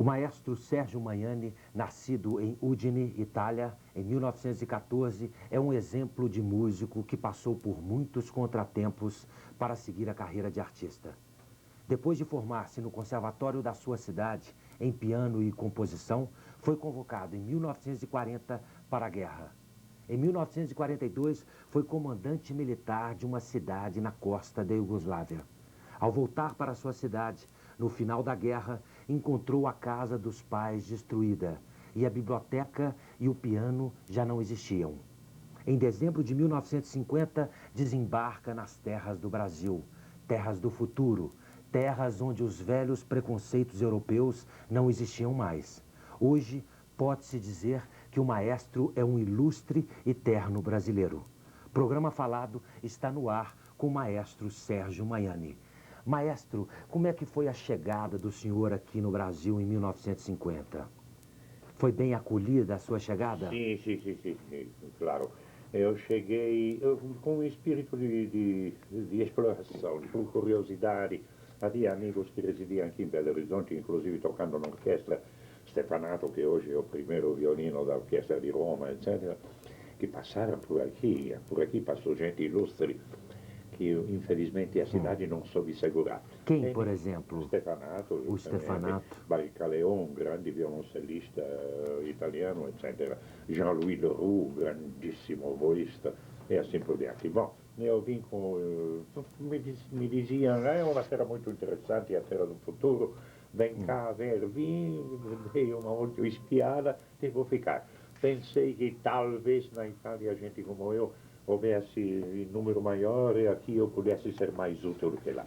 O maestro Sérgio Magnani, nascido em Udine, Itália, em 1914, é um exemplo de músico que passou por muitos contratempos para seguir a carreira de artista. Depois de formar-se no conservatório da sua cidade, em piano e composição, foi convocado em 1940 para a guerra. Em 1942, foi comandante militar de uma cidade na costa da Iugoslávia. Ao voltar para sua cidade, no final da guerra, encontrou a casa dos pais destruída e a biblioteca e o piano já não existiam. Em dezembro de 1950, desembarca nas terras do Brasil, terras do futuro, terras onde os velhos preconceitos europeus não existiam mais. Hoje, pode-se dizer que o maestro é um ilustre e terno brasileiro. Programa Falado está no ar com o maestro Sérgio Magnani. Maestro, como é que foi a chegada do senhor aqui no Brasil em 1950? Foi bem acolhida a sua chegada? Sim, claro. Eu cheguei com um espírito de exploração, de curiosidade. Havia amigos que residiam aqui em Belo Horizonte, inclusive tocando na orquestra Stefanato, que hoje é o primeiro violino da orquestra de Roma, etc., que passaram por aqui. Por aqui passou gente ilustre que, infelizmente, a cidade não soube segurar. Quem, por exemplo? Stefanato, O Stefanato. Baricaleon, grande violoncellista italiano, etc. Jean-Louis Leroux, grandissimo oboísta, e assim por diante. Bom, eu vim com... me diziam, é uma terra muito interessante, a terra do futuro, vem cá ver, vim, dei uma última espiada e vou ficar. Pensei que talvez na Itália, gente como eu, houvesse em número maior e aqui eu pudesse ser mais útil do que lá.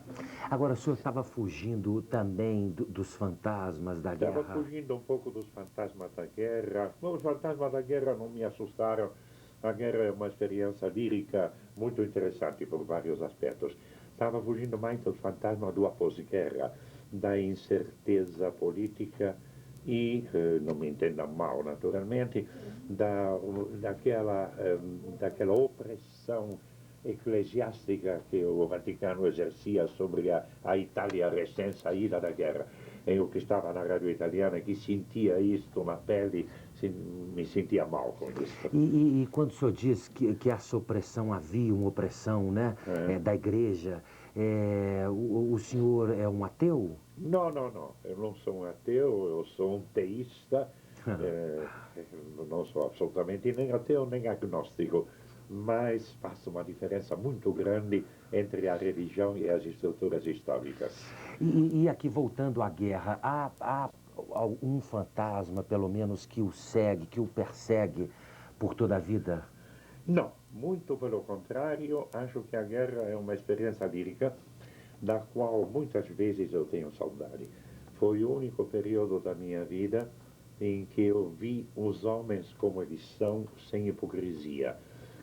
Agora, o senhor estava fugindo também dos fantasmas da guerra? Estava fugindo um pouco dos fantasmas da guerra. Os fantasmas da guerra não me assustaram. A guerra é uma experiência lírica muito interessante por vários aspectos. Estava fugindo mais dos fantasmas do após-guerra, da incerteza política e, não me entendam mal, naturalmente, daquela opressão eclesiástica que o Vaticano exercia sobre a Itália recém-saída da guerra. Eu que estava na rádio italiana, que sentia isto na pele, me sentia mal com isso. E quando o senhor diz que essa opressão, havia uma opressão, né, da igreja, o senhor é um ateu? Não. Eu não sou um ateu, eu sou um teísta. Não sou absolutamente nem ateu nem agnóstico, mas faço uma diferença muito grande entre a religião e as estruturas históricas. E aqui, voltando à guerra, há algum fantasma, pelo menos, que o segue, que o persegue por toda a vida? Não, muito pelo contrário, acho que a guerra é uma experiência lírica da qual muitas vezes eu tenho saudade. Foi o único período da minha vida em que eu vi os homens como eles são, sem hipocrisia.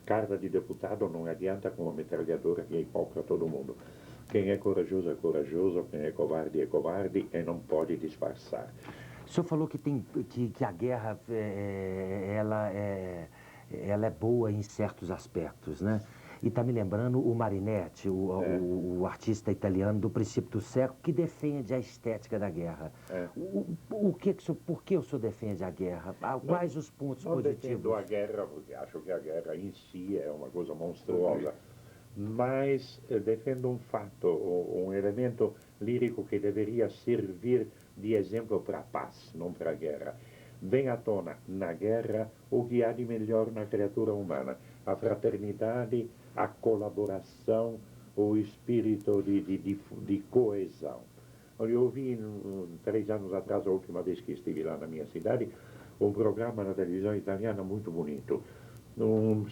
Carta de deputado não adianta com uma metralhadora que é igual para todo mundo. Quem é corajoso, quem é covarde e não pode disfarçar. O senhor falou que a guerra ela é boa em certos aspectos, né? E está me lembrando o Marinetti, o artista italiano do princípio do século, que defende a estética da guerra. Por que o senhor defende a guerra? Quais os pontos positivos? Não defendo a guerra, porque acho que a guerra em si é uma coisa monstruosa. Mas defendo um fato, um elemento lírico que deveria servir de exemplo para a paz, não para a guerra. Vem à tona, na guerra, o que há de melhor na criatura humana. A fraternidade, a colaboração, o espírito de coesão. Eu vi 3 anos atrás, a última vez que estive lá na minha cidade, um programa na televisão italiana muito bonito.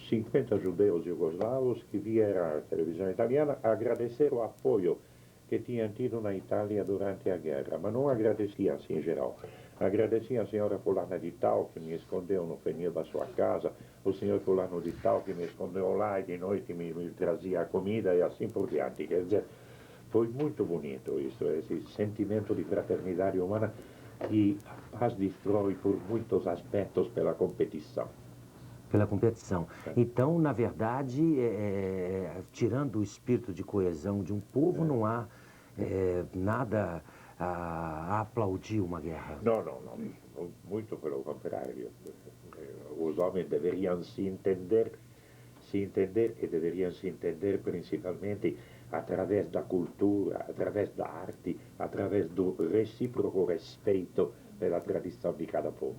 50 judeus iugoslavos que vieram à televisão italiana agradecer o apoio que tinham tido na Itália durante a guerra, mas não agradeciam assim em geral. Agradeciam a senhora fulana de tal, que me escondeu no funil da sua casa, o senhor fulano de tal, que me escondeu lá e de noite me trazia a comida e assim por diante. Quer dizer, foi muito bonito isso, esse sentimento de fraternidade humana que a paz destrói por muitos aspectos pela competição. Pela competição. Então, na verdade, tirando o espírito de coesão de um povo, não há nada a aplaudir uma guerra? Não, não, não. Muito pelo contrário. Os homens deveriam se entender e deveriam se entender principalmente através da cultura, através da arte, através do recíproco respeito pela tradição de cada povo.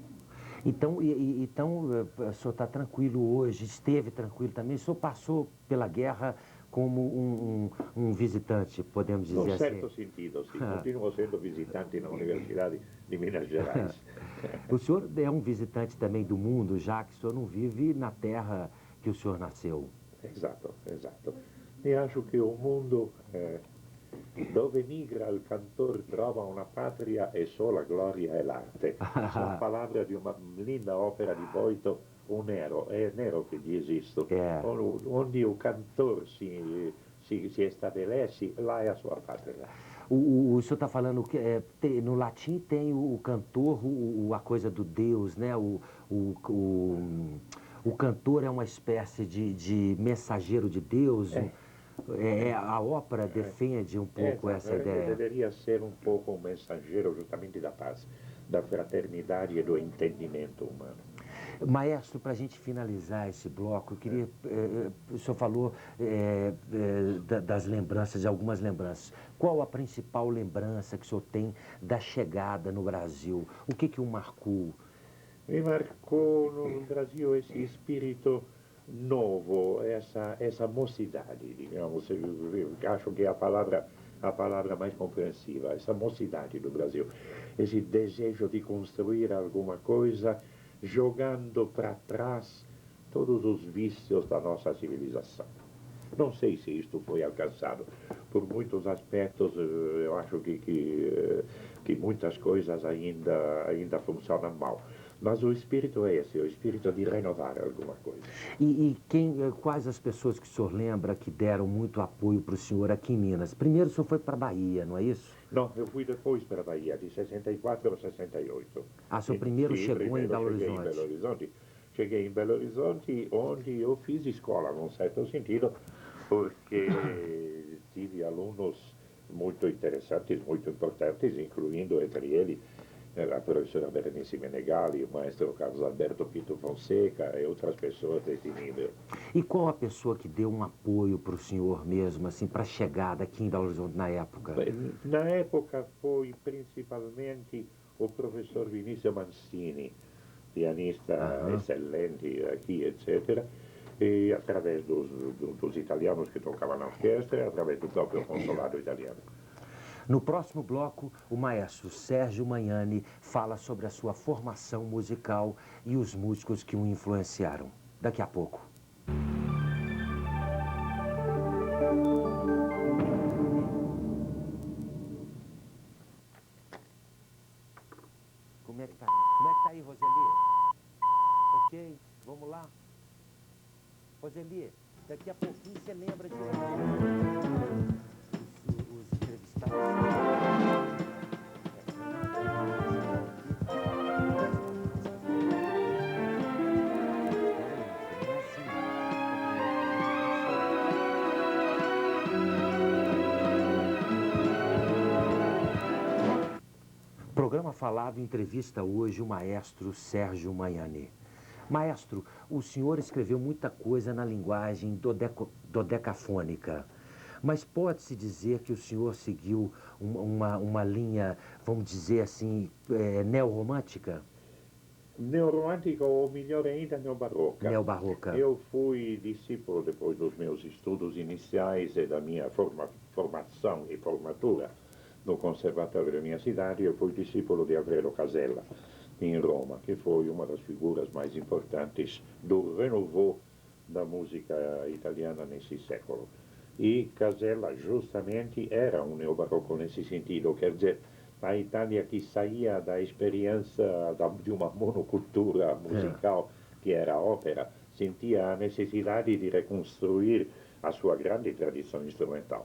Então, o senhor está tranquilo hoje, esteve tranquilo também, o senhor passou pela guerra como um visitante, podemos dizer Num assim? certo sentido, sim. Continuo sendo visitante na Universidade de Minas Gerais. O senhor é um visitante também do mundo, já que o senhor não vive na terra que o senhor nasceu. Exato, exato. E acho che un mondo dove migra il cantor trova una patria e sola gloria è l'arte. Sono palavras di una linda opera di Boito, O Nero, è Nero che diz isto. É. Onde o cantor se estabelece, lá é a sua pátria. O senhor está falando que no latim tem o cantor, a coisa do Deus, né? O cantor é uma espécie de mensageiro de Deus. A ópera defende um pouco essa ideia. Deveria ser um pouco um mensageiro justamente da paz, da fraternidade e do entendimento humano. Maestro, para a gente finalizar esse bloco, eu queria. O senhor falou das lembranças, de algumas lembranças. Qual a principal lembrança que o senhor tem da chegada no Brasil? O que o marcou? Me marcou no Brasil esse espírito novo, essa mocidade, digamos. Eu acho que é a palavra mais compreensiva, essa mocidade do Brasil. Esse desejo de construir alguma coisa jogando para trás todos os vícios da nossa civilização. Não sei se isto foi alcançado. Por muitos aspectos, eu acho que muitas coisas ainda funcionam mal. Mas o espírito é esse, o espírito de renovar alguma coisa. Quais as pessoas que o senhor lembra que deram muito apoio para o senhor aqui em Minas? Primeiro o senhor foi para a Bahia, não é isso? Não, eu fui depois para a Bahia, de 64 a 68. Ah, seu primeiro chegou primeiro em Belo cheguei Horizonte. em Belo Horizonte. Cheguei em Belo Horizonte, onde eu fiz escola, num certo sentido, porque tive alunos muito interessantes, muito importantes, incluindo entre eles a professora Berenice Menegali, o maestro Carlos Alberto Pinto Fonseca e outras pessoas desse nível. E qual a pessoa que deu um apoio para o senhor mesmo, assim, para a chegada aqui em Belo Horizonte na época? Na época foi principalmente o professor Vinícius Mancini, pianista excelente aqui, etc. E através dos italianos que tocavam na orquestra, através do próprio consulado italiano. No próximo bloco, o maestro Sérgio Magnani fala sobre a sua formação musical e os músicos que o influenciaram. Daqui a pouco. Como é que tá aí, Roseli? Ok, vamos lá. Roseli, daqui a pouquinho você lembra de os entrevistados. Programa Falado entrevista hoje o maestro Sérgio Magnani. Maestro, o senhor escreveu muita coisa na linguagem dodecafônica, mas pode-se dizer que o senhor seguiu uma linha, vamos dizer assim, neorromântica? Neorromântica ou melhor ainda, neobarroca. Neobarroca. Eu fui discípulo depois dos meus estudos iniciais e da minha formação e formatura no conservatório da minha cidade. Eu fui discípulo de Alfredo Casella em Roma, que foi uma das figuras mais importantes do renovo da música italiana nesse século. E Casella justamente era um neobarroco nesse sentido, quer dizer, a Itália que saía da experiência de uma monocultura musical que era a ópera, sentia a necessidade de reconstruir a sua grande tradição instrumental.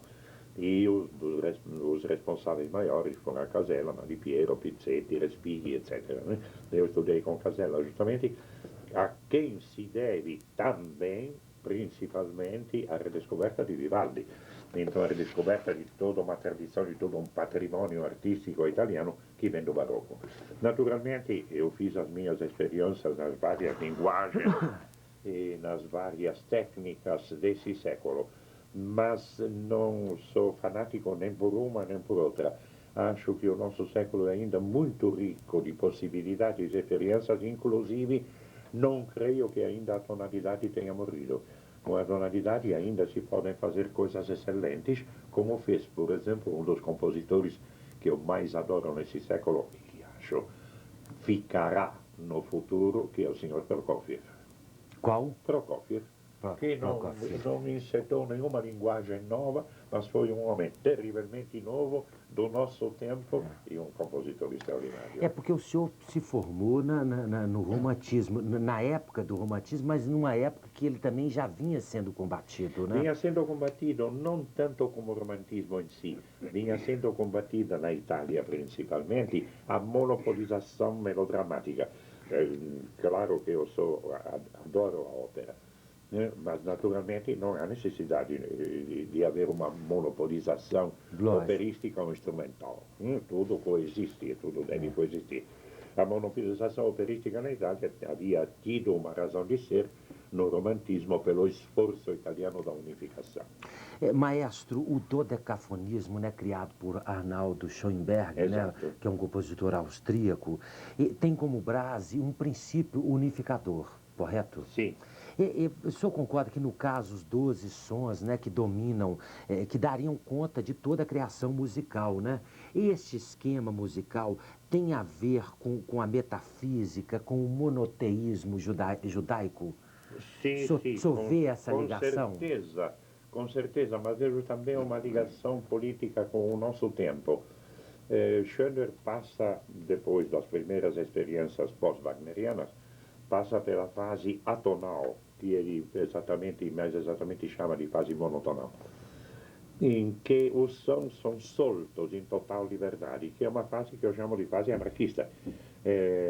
E os responsáveis maiores foram a Casella, Mani Piero, Pizzetti, Respighi, etc. Eu estudei com Casella justamente, a quem se deve também, principalmente, a redescoberta de Vivaldi. Então a riscoperta di toda uma tradição, di todo um patrimônio artístico italiano que vem do barroco. Naturalmente, eu fiz as minhas experiências nas várias linguagens e nas várias técnicas desse século, mas não sou fanático nem por uma nem por outra. Acho que o nosso século é ainda muito rico de possibilidades e experiências, inclusive não creio que ainda a tonalidade tenha morrido. Com a tonalidade ainda se podem fazer coisas excelentes, como fez, por exemplo, um dos compositores que eu mais adoro nesse século e que acho ficará no futuro, que é o Sr. Prokofiev. Qual? Prokofiev, que não insetou nenhuma linguagem nova, mas foi um homem terrivelmente novo do nosso tempo e um compositor extraordinário. É porque o senhor se formou no romantismo, na época do romantismo, mas numa época que ele também já vinha sendo combatido, né? Vinha sendo combatido não tanto como o romantismo em si, vinha sendo combatida na Itália principalmente a monopolização melodramática. Claro que eu adoro a ópera, mas naturalmente não há necessidade de haver uma monopolização operística ou instrumental. Tudo coexiste, tudo deve coexistir. A monopolização operística na Itália havia tido uma razão de ser no romantismo pelo esforço italiano da unificação. Maestro, o dodecafonismo, né, criado por Arnaldo Schoenberg, né, que é um compositor austríaco, tem como base um princípio unificador, correto? Sim. O senhor concorda que, no caso, os 12 sons, né, que dominam, que dariam conta de toda a criação musical, né? Este esquema musical tem a ver com a metafísica, com o monoteísmo judaico? Sim, O senhor vê essa ligação? Com certeza, mas vejo também uma ligação política com o nosso tempo. Schöner passa, depois das primeiras experiências pós-wagnerianas, passa pela fase atonal, que ele mais exatamente chama de fase monotonal, em que os sons são soltos em total liberdade, que é uma fase que eu chamo de fase anarquista.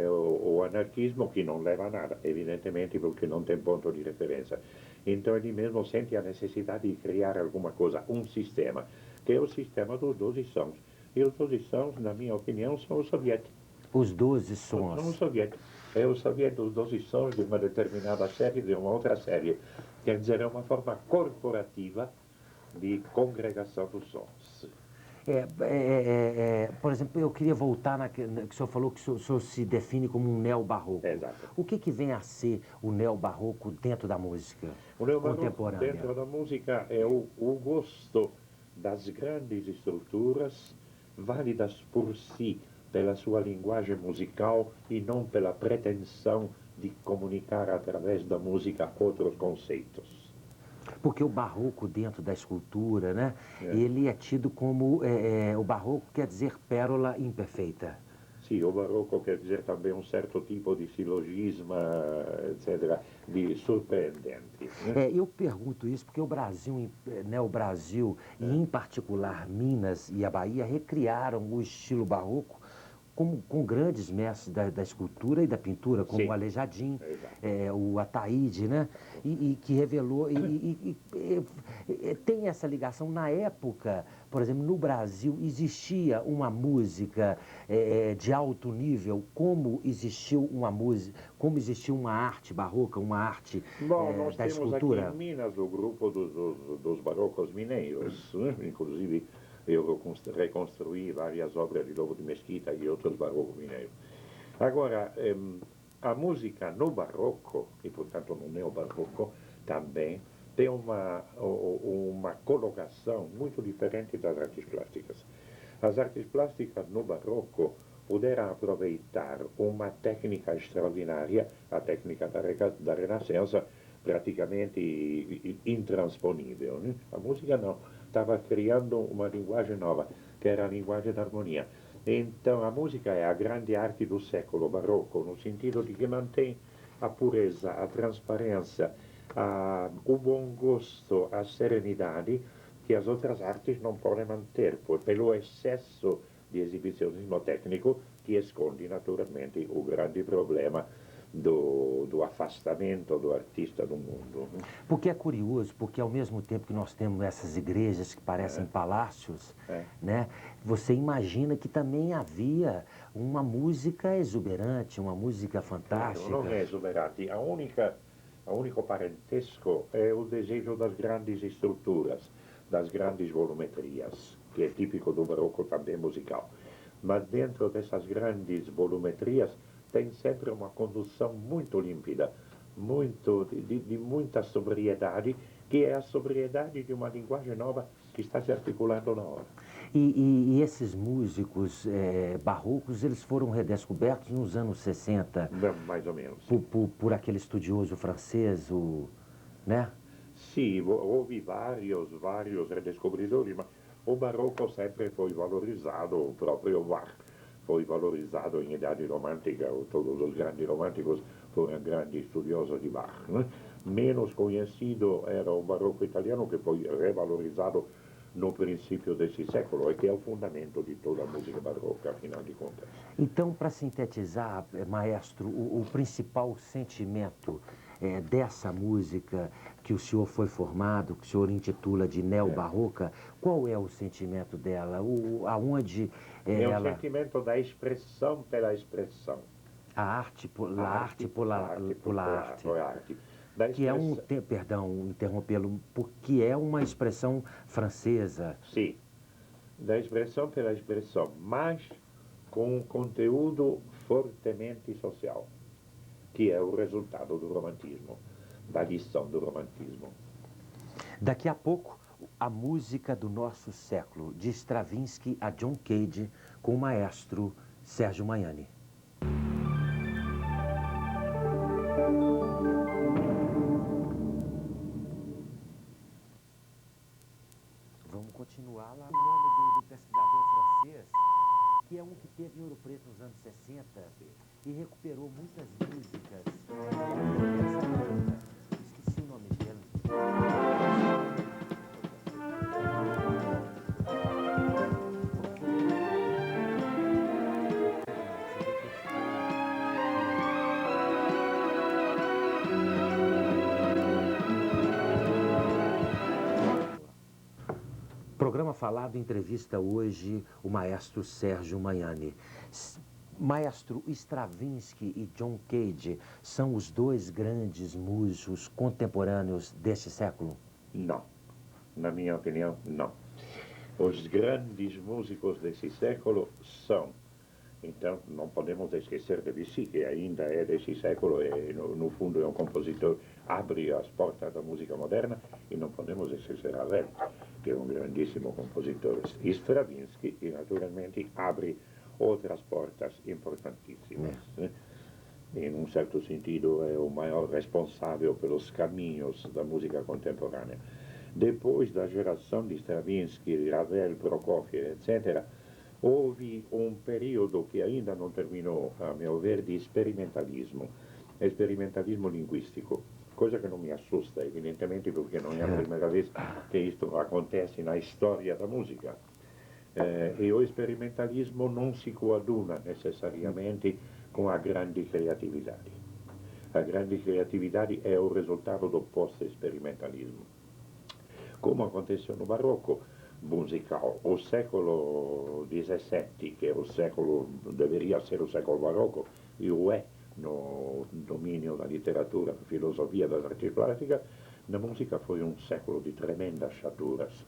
O anarquismo que não leva a nada, evidentemente, porque não tem ponto de referência. Então ele mesmo sente a necessidade de criar alguma coisa, um sistema, que é o sistema dos 12 sons. E os 12 sons, na minha opinião, são os soviéticos. Os 12 sons? São os soviéticos. É o soviético, os 12 sons de uma determinada série, de uma outra série. Quer dizer, é uma forma corporativa de congregação dos sons. Por exemplo, eu queria voltar que o senhor falou que o senhor se define como um neobarroco. Exato. O que vem a ser o neobarroco dentro da música contemporânea? Dentro da música é o gosto das grandes estruturas, válidas por si, pela sua linguagem musical e não pela pretensão de comunicar através da música outros conceitos. Porque o barroco dentro da escultura, né? Ele é tido como... o barroco quer dizer pérola imperfeita. Sim, o barroco quer dizer também um certo tipo de silogismo, etc., de surpreendente. Eu pergunto isso porque o Brasil, e em particular Minas e a Bahia, recriaram o estilo barroco com grandes mestres da escultura e da pintura, como o Aleijadin, o Ataíde, né? E que revelou... tem essa ligação. Na época, por exemplo, no Brasil, existia uma música de alto nível, como existiu uma música, como existiu uma arte barroca, uma arte nós da temos escultura? aqui em Minas o grupo dos barrocos mineiros, inclusive eu reconstruí várias obras de Lobo de Mesquita e outros barrocos mineiros. Agora, a música no barroco, e portanto no neobarroco, também tem uma colocação muito diferente das artes plásticas. As artes plásticas no barroco puderam aproveitar uma técnica extraordinária, a técnica da Renascença, praticamente intransponível. A música não, estava criando uma linguagem nova, que era a linguagem da harmonia. Então a música é a grande arte do século barroco, no sentido de que mantém a pureza, a transparência, o bom gosto, a serenidade, que as outras artes não podem manter, pelo excesso de exibicionismo técnico, que esconde naturalmente o grande problema do afastamento do artista do mundo. Porque é curioso, porque ao mesmo tempo que nós temos essas igrejas que parecem palácios, né, você imagina que também havia uma música exuberante, uma música fantástica. Não é exuberante. O único parentesco é o desejo das grandes estruturas, das grandes volumetrias, que é típico do barroco também musical. Mas dentro dessas grandes volumetrias tem sempre uma condução muito límpida, de muita sobriedade, que é a sobriedade de uma linguagem nova que está se articulando na hora. E esses músicos barrocos, eles foram redescobertos nos anos 60. Mais ou menos. Por aquele estudioso francês, né? Sim, houve vários redescobridores, mas o barroco sempre foi valorizado, o próprio Bach foi valorizado em idade romântica, todos os grandes românticos foram grandes estudiosos de Bach. Né? Menos conhecido era o barroco italiano, que foi revalorizado no princípio desse século, e que é o fundamento de toda a música barroca, afinal de contas. Então, para sintetizar, maestro, o principal sentimento dessa música que o senhor foi formado, que o senhor intitula de neobarroca, qual é o sentimento dela? Aonde é o sentimento da expressão pela expressão. A arte pela arte. Que é perdão, interrompê-lo, porque é uma expressão francesa. Sim, da expressão pela expressão, mas com um conteúdo fortemente social, que é o resultado do romantismo, da lição do romantismo. Daqui a pouco, a música do nosso século, de Stravinsky a John Cage, com o maestro Sérgio Maiani. Vamos continuar lá. O nome do pesquisador francês, que é um que teve em Ouro Preto nos anos 60 e recuperou muitas músicas. Esqueci o nome dele. Programa Falado entrevista hoje o maestro Sérgio Maiani. Maestro, Stravinsky e John Cage são os dois grandes músicos contemporâneos deste século? Não. Na minha opinião, não. Os grandes músicos desse século são. Então, não podemos esquecer Debussy, que ainda é desse século e, no fundo, é um compositor, abre as portas da música moderna, e não podemos esquecer Ravel, que é um grandíssimo compositor. E Stravinsky, que naturalmente abre outras portas importantíssimas. Né? Em um certo sentido, é o maior responsável pelos caminhos da música contemporânea. Depois da geração de Stravinsky, Ravel, Prokofiev, etc., houve um período que ainda não terminou, a meu ver, de experimentalismo linguístico, coisa que não me assusta, evidentemente, porque não é a primeira vez que isto acontece na história da música. E o experimentalismo não se coaduna necessariamente com a grande criatividade. A grande criatividade é o resultado do pós-experimentalismo. Como aconteceu no barroco musical, o século XVII, que é o século, deveria ser o século barroco, e o é no domínio da literatura, da filosofia, das artes plásticas, na música foi um século de tremendas chaturas,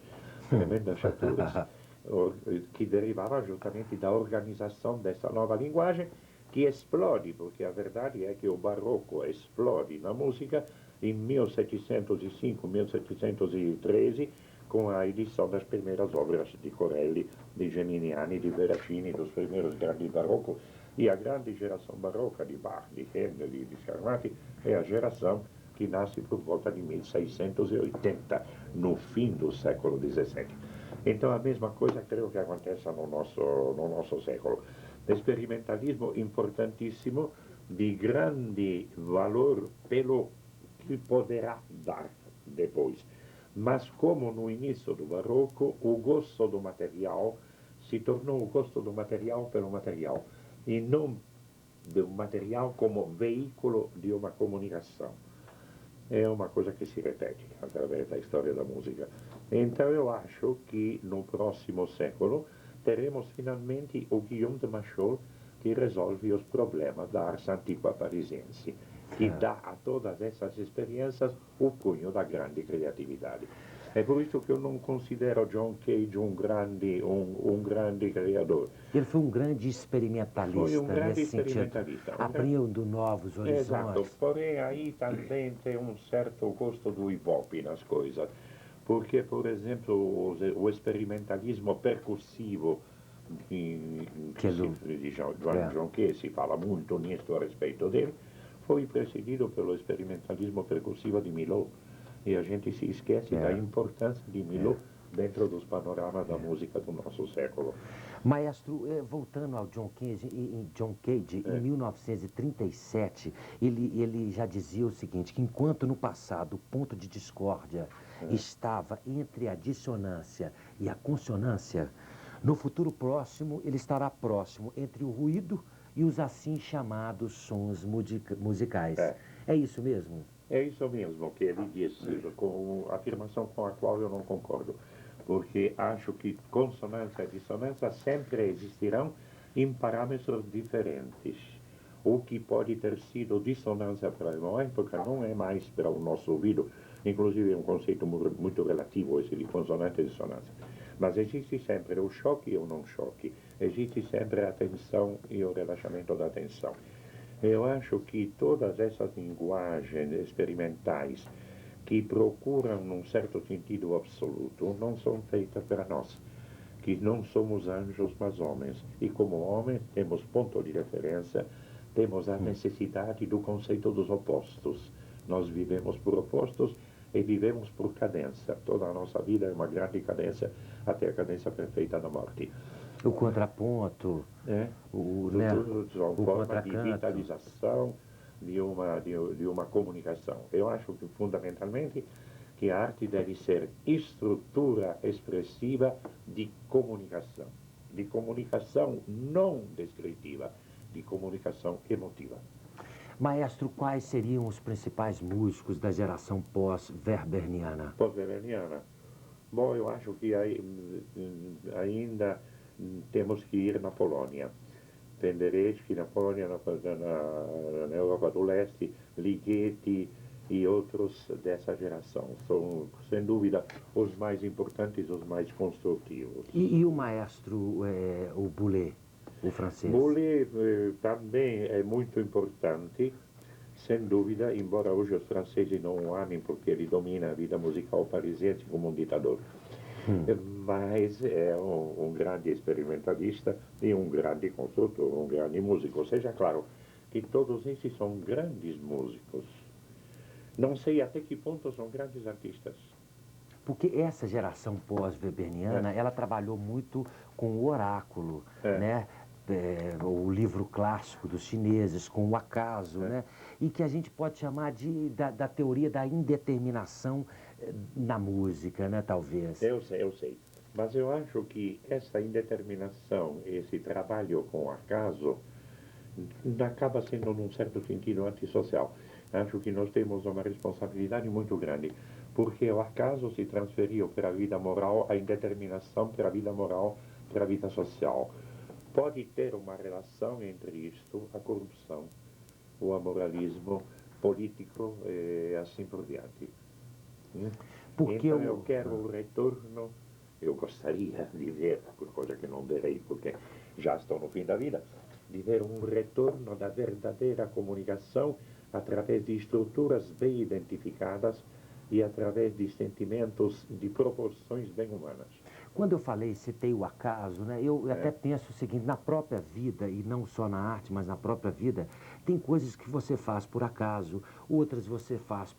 que derivavam justamente da organização dessa nova linguagem, que explode, porque a verdade é que o barroco explode na música em 1705, 1713, com a edição das primeiras obras de Corelli, de Geminiani, de Veracini, dos primeiros grandes barrocos. E a grande geração barroca de Bach, de Handel e de Scarlatti é a geração que nasce por volta de 1680, no fim do século XVII. Então a mesma coisa creio que aconteça no nosso século. Experimentalismo importantíssimo, de grande valor pelo que poderá dar depois. Mas como no início do barroco, o gosto do material se tornou o gosto do material pelo material, e não do material como veículo de uma comunicação. É uma coisa que se repete através da história da música. Então eu acho que no próximo século teremos finalmente o Guillaume de Machaut, que resolve os problemas da arte antiga parisiense, que dá a todas essas experiências o cunho da grande criatividade. É por isso que eu não considero John Cage um grande criador. Ele foi um grande experimentalista Foi um grande nesse sentido, experimentalista. abrindo novos horizontes. Exato, porém aí também tem um certo gosto do Ibope nas coisas, porque, por exemplo, o experimentalismo percussivo de John Cage, se fala muito nisso a respeito dele, foi precedido pelo experimentalismo percussivo de Milhaud. E a gente se esquece da importância de Milhaud dentro dos panoramas da música do nosso século. Maestro, voltando ao John Cage, em 1937, ele já dizia o seguinte, que enquanto no passado o ponto de discórdia estava entre a dissonância e a consonância, no futuro próximo ele estará próximo entre o ruído e os assim chamados sons musicais. É isso mesmo? É isso mesmo que ele disse, com afirmação com a qual eu não concordo, porque acho que consonância e dissonância sempre existirão em parâmetros diferentes. O que pode ter sido dissonância para uma época não é mais para o nosso ouvido, inclusive é um conceito muito relativo esse de consonância e dissonância. Mas existe sempre o choque e o não choque, existe sempre a tensão e o relaxamento da tensão. Eu acho que todas essas linguagens experimentais que procuram, num certo sentido absoluto, não são feitas para nós, que não somos anjos, mas homens. E como homens temos ponto de referência, temos a necessidade do conceito dos opostos. Nós vivemos por opostos e vivemos por cadência. Toda a nossa vida é uma grande cadência, até a cadência perfeita da morte. O contraponto, São formas de vitalização de uma comunicação. Eu acho que, fundamentalmente, que a arte deve ser estrutura expressiva de comunicação não descritiva, de comunicação emotiva. Maestro, quais seriam os principais músicos da geração pós-weberniana? Pós-weberniana? Bom, eu acho que ainda temos que ir na Polônia. Penderecki na Polônia, na Europa do Leste, Ligeti e outros dessa geração. São, sem dúvida, os mais importantes, os mais construtivos. E o maestro, o Boulez, o francês? Boulez também é muito importante, sem dúvida, embora hoje os franceses não o amem, porque ele domina a vida musical parisiense como um ditador. Mas é um grande experimentalista e um grande construtor, um grande músico. Seja claro que todos esses são grandes músicos. Não sei até que ponto são grandes artistas. Porque essa geração pós-weberniana, ela trabalhou muito com o oráculo, né? O livro clássico dos chineses, com o acaso, né? E que a gente pode chamar da teoria da indeterminação na música, né, talvez. Eu sei. Mas eu acho que essa indeterminação, esse trabalho com o acaso, acaba sendo, num certo sentido, antissocial. Acho que nós temos uma responsabilidade muito grande, porque o acaso se transferiu para a vida moral, a indeterminação para a vida moral, para a vida social. Pode ter uma relação entre isto, a corrupção, o amoralismo político e assim por diante. Porque então eu quero o retorno, eu gostaria de ver, por coisa que não verei porque já estou no fim da vida, de ver um retorno da verdadeira comunicação através de estruturas bem identificadas e através de sentimentos de proporções bem humanas. Quando eu citei o acaso, né, eu até penso o seguinte, na própria vida, e não só na arte, mas na própria vida, tem coisas que você faz por acaso, outras você faz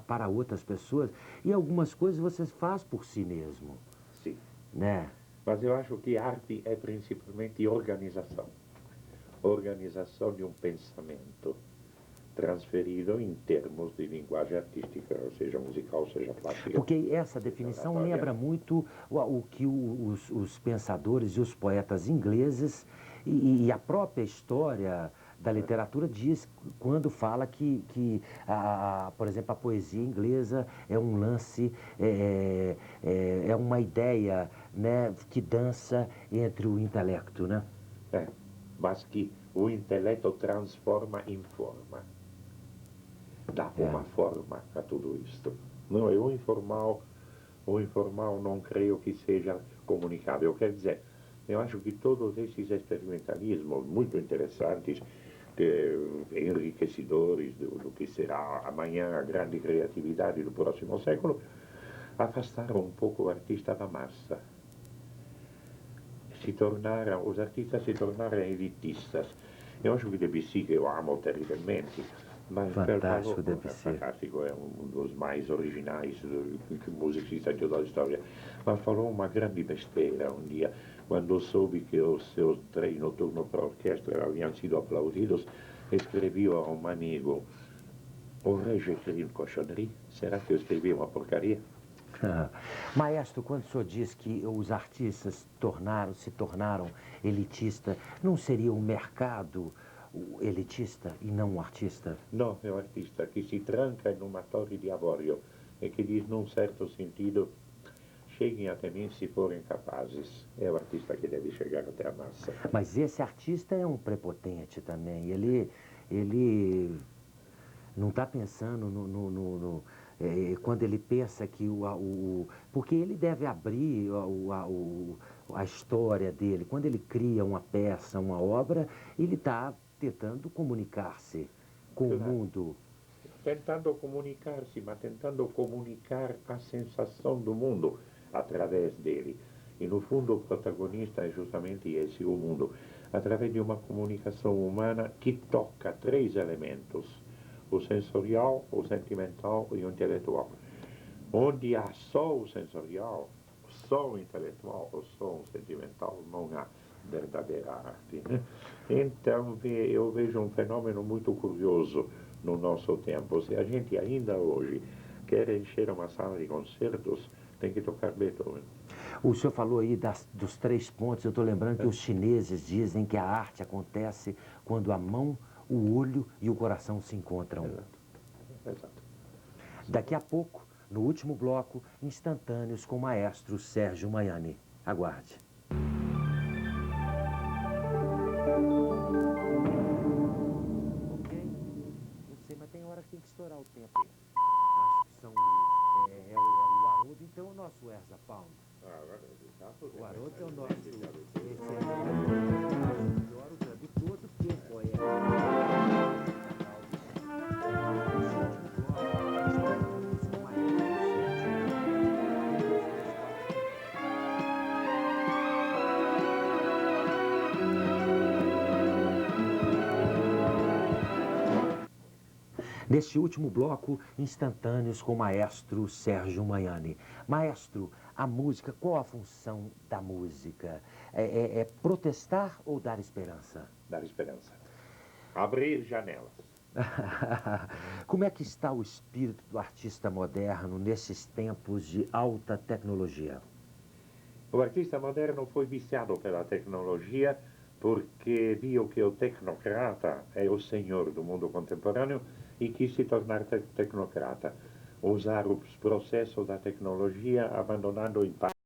para outras pessoas, e algumas coisas você faz por si mesmo. Sim. Né? Mas eu acho que arte é principalmente organização. Organização de um pensamento transferido em termos de linguagem artística, seja musical, seja plástica. Porque essa definição lembra muito o que os pensadores e os poetas ingleses e a própria história da literatura diz, quando fala por exemplo, a poesia inglesa é um lance, é uma ideia, né, que dança entre o intelecto, né? Mas que o intelecto transforma em forma. Dá uma forma a tudo isto. Não é o informal não creio que seja comunicável. Quer dizer, eu acho que todos esses experimentalismos muito interessantes, enriquecedores do que será amanhã a grande criatividade do próximo século, afastaram um pouco o artista da massa. Os artistas se tornaram elitistas. Eu acho que Debussy, que eu amo terrivelmente, mas Fantástico, Debussy. fantástico, é um dos mais originais musicistas da história. Mas falou uma grande besteira um dia, quando soube que os seus 3 noturnos para orquestra haviam sido aplaudidos, escreveu a um amigo: o rei escreveu cochonnerie? Será que eu escrevi uma porcaria? Maestro, quando o senhor diz que os artistas se tornaram elitistas, não seria o mercado elitista e não o artista? Não, é o artista que se tranca numa torre de avorio e que diz, num certo sentido, cheguem até mim se forem capazes. É o artista que deve chegar até a massa. Mas esse artista é um prepotente também. Ele não está pensando quando ele pensa que porque ele deve abrir a história dele. Quando ele cria uma peça, uma obra, ele está tentando comunicar-se com o mundo. Tentando comunicar-se, mas tentando comunicar a sensação do mundo através dele. E no fundo o protagonista é justamente esse, o mundo, através de uma comunicação humana que toca 3 elementos: o sensorial, o sentimental e o intelectual. Onde há só o sensorial, só o intelectual ou só o sentimental, não há verdadeira arte. Então eu vejo um fenômeno muito curioso no nosso tempo. Se a gente ainda hoje quer encher uma sala de concertos, tem que tocar Beethoven. O senhor falou aí dos 3 pontos. Eu estou lembrando que os chineses dizem que a arte acontece quando a mão, o olho e o coração se encontram. Exato. Daqui a pouco, no último bloco, instantâneos com o maestro Sérgio Maiani. Aguarde. Ok? Eu sei, mas tem hora que tem que estourar o tempo. Acho que são o Haroldo, então o nosso Erza Pound. O Haroldo é o nosso. Esse é o melhor de todo o tempo. Neste último bloco, instantâneos com o maestro Sérgio Maiani. Maestro, a música, qual a função da música? É protestar ou dar esperança? Dar esperança. Abrir janelas. Como é que está o espírito do artista moderno nesses tempos de alta tecnologia? O artista moderno foi viciado pela tecnologia porque viu que o tecnocrata é o senhor do mundo contemporâneo e quis se tornar tecnocrata. Usar os processos da tecnologia abandonando em parte